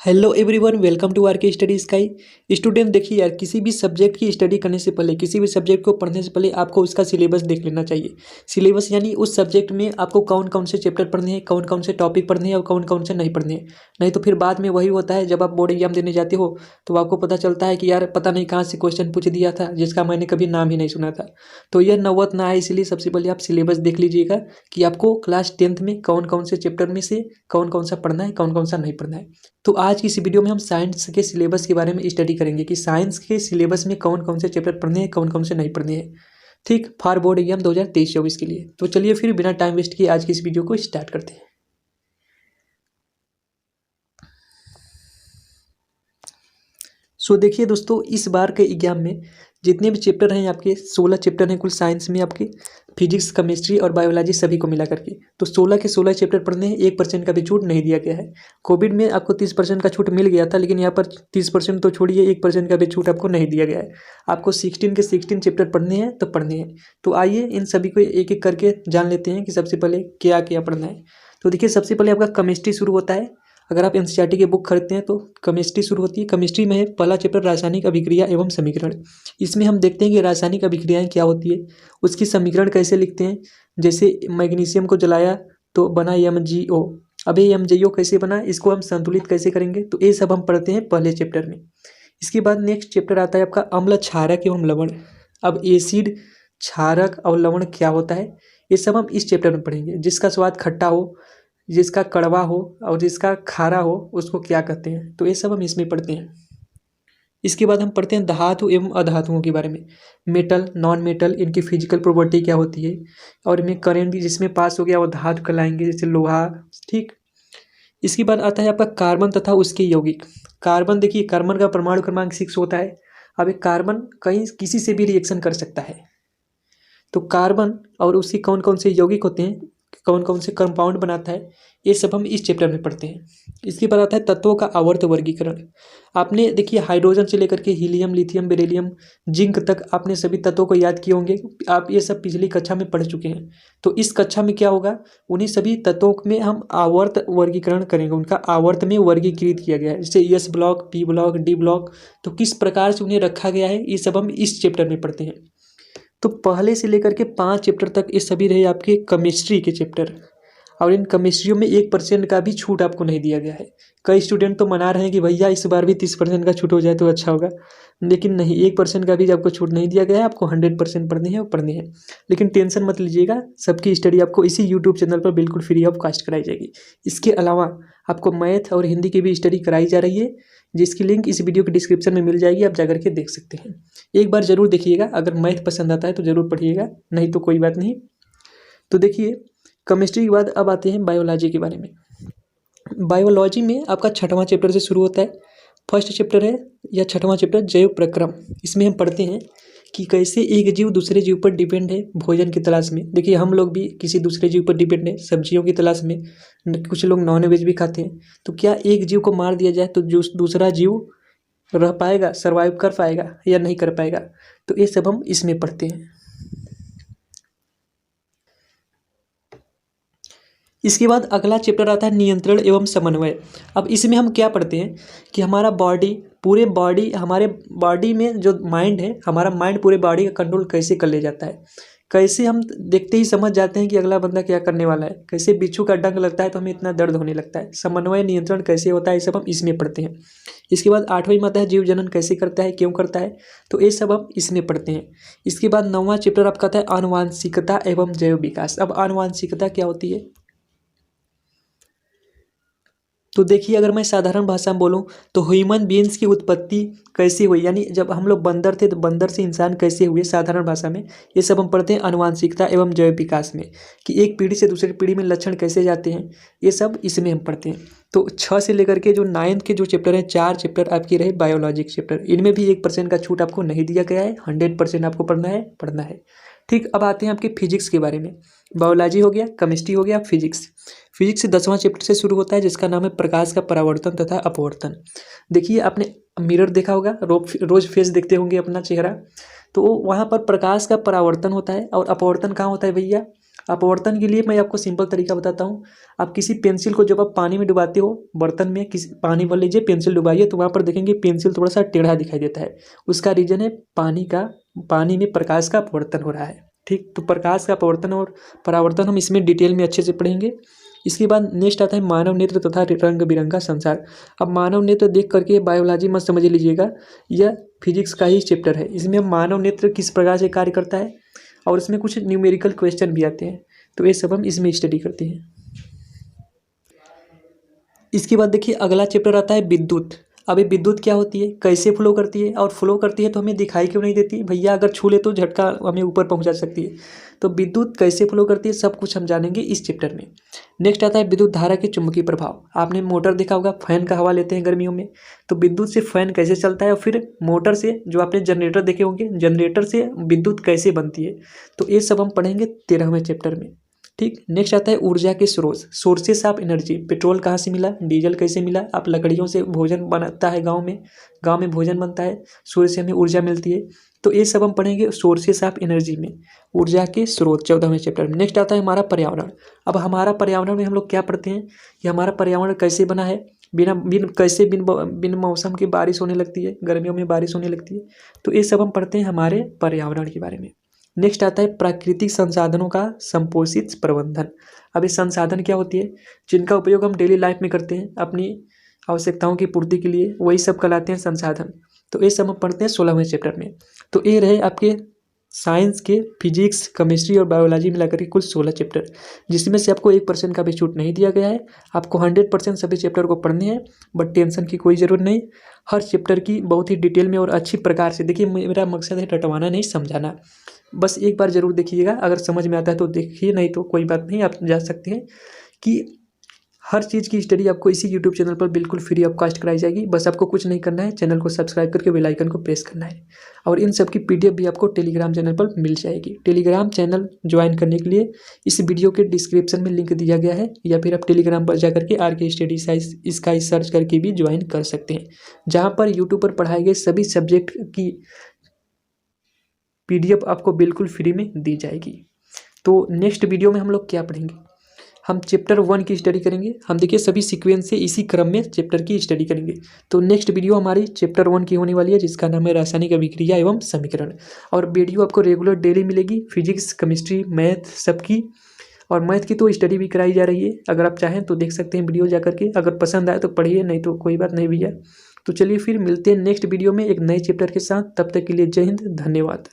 Hello everyone, welcome to R K study sky. Student देखिए यार, किसी भी सब्जेक्ट की स्टडी करने से पहले, किसी भी सब्जेक्ट को पढ़ने से पहले आपको उसका सिलेबस देख लेना चाहिए। सिलेबस यानी उस सब्जेक्ट में आपको कौन कौन से चैप्टर पढ़ने हैं, कौन कौन से टॉपिक पढ़ने हैं और कौन कौन से नहीं पढ़ने हैं। नहीं तो फिर बाद में वही होता है, जब आप बोर्ड एग्जाम देने जाते हो तो आपको पता चलता है कि यार पता नहीं कहाँ से क्वेश्चन पूछ दिया था जिसका मैंने कभी नाम ही नहीं सुना था। तो यह नौबत ना आए, इसलिए सबसे पहले आप सिलेबस देख लीजिएगा कि आपको क्लास 10th में कौन कौन से चैप्टर में से कौन कौन सा पढ़ना है, कौन कौन सा नहीं पढ़ना है। तो आज की इस वीडियो में हम साइंस के सिलेबस के बारे में स्टडी करेंगे कि साइंस के सिलेबस में कौन कौन से चैप्टर पढ़ने हैं, कौन कौन से नहीं पढ़ने हैं। ठीक, फॉर बोर्ड एग्जाम 2023-24 के लिए। तो चलिए फिर बिना टाइम वेस्ट किए आज की इस वीडियो को स्टार्ट करते हैं। सो देखिए दोस्तों, इस बार के एग्जाम में जितने भी चैप्टर हैं आपके 16 चैप्टर हैं कुल साइंस में आपके। फिजिक्स, केमिस्ट्री और बायोलॉजी सभी को मिला करके तो 16 के 16 चैप्टर पढ़ने हैं। 1% का भी छूट नहीं दिया गया है। कोविड में आपको 30% का छूट मिल गया था, लेकिन यहाँ पर 30% तो छोड़िए, 1% का भी छूट आपको नहीं दिया गया है। आपको 16 के 16 चैप्टर पढ़ने हैं तो पढ़ने हैं। तो आइए इन सभी को एक एक करके जान लेते हैं कि सबसे पहले क्या क्या पढ़ना है। तो देखिए, सबसे पहले आपका केमिस्ट्री शुरू होता है। अगर आप एनसीईआरटी की बुक खरीदते हैं तो केमिस्ट्री शुरू होती है। केमिस्ट्री में है पहला चैप्टर रासायनिक अभिक्रिया एवं समीकरण। इसमें हम देखते हैं कि रासायनिक अभिक्रियाएं क्या होती है, उसकी समीकरण कैसे लिखते हैं। जैसे मैग्नीशियम को जलाया तो बना MgO। अब ये MgO कैसे बना, इसको हम संतुलित कैसे करेंगे, तो ये सब हम पढ़ते हैं पहले चैप्टर में। इसके बाद नेक्स्ट चैप्टर आता है आपका अम्ल, क्षारक एवं लवण। अब एसिड, क्षारक और लवण क्या होता है, ये सब हम इस चैप्टर में पढ़ेंगे। जिसका स्वाद खट्टा हो, जिसका कड़वा हो और जिसका खारा हो, उसको क्या कहते हैं, तो ये सब हम इसमें पढ़ते हैं। इसके बाद हम पढ़ते हैं धातु एवं अधातुओं के बारे में। मेटल, नॉन मेटल, इनकी फिजिकल प्रॉपर्टी क्या होती है, और इनमें करेंट भी जिसमें पास हो गया वो धातु कहलाएंगे, जैसे लोहा। ठीक। इसके बाद आता है आपका कार्बन तथा उसके यौगिक। कार्बन, देखिए कार्बन का परमाणु क्रमांक 6 होता है। अब एक कार्बन कहीं किसी से भी रिएक्शन कर सकता है। तो कार्बन और उसके कौन कौन से यौगिक होते हैं, कौन कौन से कंपाउंड बनाता है, ये सब हम इस चैप्टर में पढ़ते हैं। इसके बाद आता है तत्वों का आवर्त वर्गीकरण। आपने देखिए हाइड्रोजन से लेकर के हीलियम, लिथियम, बेरिलियम, जिंक तक आपने सभी तत्वों को याद किए होंगे। आप ये सब पिछली कक्षा में पढ़ चुके हैं। तो इस कक्षा में क्या होगा, उन्हीं सभी तत्वों में हम आवर्त वर्गीकरण करेंगे। उनका आवर्त में वर्गीकृत किया गया है, जैसे S block, P block, D block. तो किस प्रकार से उन्हें रखा गया है, ये सब हम इस चैप्टर में पढ़ते हैं। तो पहले से लेकर के 5 चैप्टर तक ये सभी रहे आपके केमिस्ट्री के चैप्टर। और इन केमिस्ट्रियों में 1% का भी छूट आपको नहीं दिया गया है। कई स्टूडेंट तो मना रहे हैं कि भैया इस बार भी 30% का छूट हो जाए तो अच्छा होगा, लेकिन नहीं, 1% का भी आपको छूट नहीं दिया गया है। आपको 100% पढ़नी है और पढ़नी है। लेकिन टेंशन मत लीजिएगा, सबकी स्टडी आपको इसी यूट्यूब चैनल पर बिल्कुल फ्री ऑफ कॉस्ट कराई जाएगी। इसके अलावा आपको मैथ और हिंदी की भी स्टडी कराई जा रही है, जिसकी लिंक इस वीडियो के डिस्क्रिप्शन में मिल जाएगी, आप जाकर के देख सकते हैं। एक बार जरूर देखिएगा, अगर मैथ पसंद आता है तो ज़रूर पढ़िएगा, नहीं तो कोई बात नहीं। तो देखिए, केमिस्ट्री के बाद अब आते हैं बायोलॉजी के बारे में। बायोलॉजी में आपका 6वां चैप्टर से शुरू होता है। फर्स्ट चैप्टर है या 6वां चैप्टर जैव प्रक्रम। इसमें हम पढ़ते हैं कि कैसे एक जीव दूसरे जीव पर डिपेंड है भोजन की तलाश में। देखिए, हम लोग भी किसी दूसरे जीव पर डिपेंड है सब्जियों की तलाश में। कुछ लोग नॉन वेज भी खाते हैं। तो क्या एक जीव को मार दिया जाए तो जो दूसरा जीव रह पाएगा, सर्वाइव कर पाएगा या नहीं कर पाएगा, तो ये सब हम इसमें पढ़ते हैं। इसके बाद अगला चैप्टर आता है नियंत्रण एवं समन्वय। अब इसमें हम क्या पढ़ते हैं कि हमारा बॉडी, पूरे बॉडी, हमारे बॉडी में जो माइंड है, हमारा माइंड पूरे बॉडी का कंट्रोल कैसे कर ले जाता है। कैसे हम देखते ही समझ जाते हैं कि अगला बंदा क्या करने वाला है। कैसे बिच्छू का डंक लगता है तो हमें इतना दर्द होने लगता है। समन्वय, नियंत्रण कैसे होता है, ये सब हम इसमें पढ़ते हैं। इसके बाद 8वां में आता है जीव जनन कैसे करता है, क्यों करता है, तो ये सब हम इसमें पढ़ते हैं। इसके बाद 9वां चैप्टर आपका आता है आनुवांशिकता एवं जैव विकास। अब आनुवांशिकता क्या होती है, तो देखिए अगर मैं साधारण भाषा में बोलूँ तो ह्यूमन बीइंग्स की उत्पत्ति कैसे हुई, यानी जब हम लोग बंदर थे तो बंदर से इंसान कैसे हुए, साधारण भाषा में ये सब हम पढ़ते हैं आनुवांशिकता एवं जैव विकास में। कि एक पीढ़ी से दूसरी पीढ़ी में लक्षण कैसे जाते हैं, ये सब इसमें हम पढ़ते हैं। तो 6 से लेकर के जो 9th के जो चैप्टर हैं, 4 चैप्टर आपके रहे बायोलॉजी के चैप्टर। इनमें भी 1% का छूट आपको नहीं दिया गया है, 100% आपको पढ़ना है। ठीक, अब आते हैं आपके फिजिक्स के बारे में। बायोलॉजी हो गया, केमिस्ट्री हो गया, फिजिक्स। फिजिक्स 10वां चैप्टर से शुरू होता है, जिसका नाम है प्रकाश का परावर्तन तथा अपवर्तन। देखिए, आपने मिरर देखा होगा, रोज फेस देखते होंगे अपना चेहरा, तो वहाँ पर प्रकाश का परावर्तन होता है और अपवर्तन कहाँ होता है भैया, अपवर्तन के लिए मैं आपको सिंपल तरीका बताता हूँ। आप किसी पेंसिल को जब आप पानी में डुबाते हो, बर्तन में किसी पानी भर लीजिए, पेंसिल डुबाइए, तो वहाँ पर देखेंगे पेंसिल थोड़ा सा टेढ़ा दिखाई देता है। उसका रीजन है पानी में प्रकाश का अपवर्तन हो रहा है। ठीक, तो प्रकाश का अपवर्तन और परावर्तन हम इसमें डिटेल में अच्छे से पढ़ेंगे। इसके बाद नेक्स्ट आता है मानव नेत्र तथा रंग बिरंगा संसार। अब मानव नेत्र देख करके बायोलॉजी मत समझ लीजिएगा, यह फिजिक्स का ही चैप्टर है। इसमें मानव नेत्र किस प्रकार से कार्य करता है और इसमें कुछ न्यूमेरिकल क्वेश्चन भी आते हैं, तो ये सब हम इसमें स्टडी करते हैं। इसके बाद देखिए अगला चैप्टर आता है विद्युत। अभी विद्युत क्या होती है, कैसे फ्लो करती है, और फ्लो करती है तो हमें दिखाई क्यों नहीं देती भैया, अगर छू ले तो झटका हमें ऊपर पहुंचा सकती है। तो विद्युत कैसे फ्लो करती है सब कुछ हम जानेंगे इस चैप्टर में। नेक्स्ट आता है विद्युत धारा के चुंबकीय प्रभाव। आपने मोटर देखा होगा, फैन का हवा लेते हैं गर्मियों में, तो विद्युत से फैन कैसे चलता है, और फिर मोटर से जो आपने जनरेटर देखे होंगे, जनरेटर से विद्युत कैसे बनती है, तो ये सब हम पढ़ेंगे 13वें चैप्टर में। ठीक, नेक्स्ट आता है ऊर्जा के स्रोत, सोर्सेस ऑफ एनर्जी। पेट्रोल कहाँ से मिला, डीजल कैसे मिला, आप लकड़ियों से भोजन बनता है, गांव में भोजन बनता है, सूर्य से हमें ऊर्जा मिलती है, तो ये सब हम पढ़ेंगे सोर्सेस ऑफ एनर्जी में, ऊर्जा के स्रोत 14वें चैप्टर में। नेक्स्ट आता है हमारा पर्यावरण। अब हमारा पर्यावरण में हम लोग क्या पढ़ते हैं, कि हमारा पर्यावरण कैसे बना है, बिन मौसम की बारिश होने लगती है, गर्मियों में बारिश होने लगती है, तो ये सब हम पढ़ते हैं हमारे पर्यावरण के बारे में। नेक्स्ट आता है प्राकृतिक संसाधनों का संपोषित प्रबंधन। अब ये संसाधन क्या होती है, जिनका उपयोग हम डेली लाइफ में करते हैं अपनी आवश्यकताओं की पूर्ति के लिए, वही सब कहलाते हैं संसाधन। तो ये सब हम पढ़ते हैं 16वें चैप्टर में। तो ये रहे आपके साइंस के फिजिक्स, केमिस्ट्री और बायोलॉजी मिलाकर के कुल 16 चैप्टर, जिसमें से आपको 1% का भी छूट नहीं दिया गया है। आपको 100% सभी चैप्टर को पढ़ने हैं, बट टेंशन की कोई ज़रूरत नहीं। हर चैप्टर की बहुत ही डिटेल में और अच्छी प्रकार से देखिए, मेरा मकसद है रटवाना नहीं, समझाना। बस एक बार ज़रूर देखिएगा, अगर समझ में आता है तो देखिए, नहीं तो कोई बात नहीं, आप जा सकते हैं। कि हर चीज़ की स्टडी आपको इसी यूट्यूब चैनल पर बिल्कुल फ्री ऑफ कॉस्ट कराई जाएगी। बस आपको कुछ नहीं करना है, चैनल को सब्सक्राइब करके बेल आइकन को प्रेस करना है, और इन सब की PDF भी आपको टेलीग्राम चैनल पर मिल जाएगी। टेलीग्राम चैनल ज्वाइन करने के लिए इस वीडियो के डिस्क्रिप्शन में लिंक दिया गया है, या फिर आप टेलीग्राम पर जाकर के RK स्टडी साइंस इसका सर्च करके भी ज्वाइन कर सकते हैं, जहाँ पर यूट्यूब पर पढ़ाए गए सभी सब्जेक्ट की PDF आपको बिल्कुल फ्री में दी जाएगी। तो नेक्स्ट वीडियो में हम लोग क्या पढ़ेंगे, हम चैप्टर 1 की स्टडी करेंगे। हम देखिए सभी सीक्वेंस से इसी क्रम में चैप्टर की स्टडी करेंगे। तो नेक्स्ट वीडियो हमारी चैप्टर 1 की होने वाली है, जिसका नाम है रासायनिक अभिक्रिया एवं समीकरण। और वीडियो आपको रेगुलर डेली मिलेगी, फिजिक्स, केमिस्ट्री, मैथ सबकी, और मैथ की तो स्टडी भी कराई जा रही है। अगर आप चाहें तो देख सकते हैं वीडियो जाकर के, अगर पसंद आए तो पढ़िए, नहीं तो कोई बात नहीं भैया। तो चलिए फिर मिलते हैं नेक्स्ट वीडियो में एक नए चैप्टर के साथ। तब तक के लिए जय हिंद, धन्यवाद।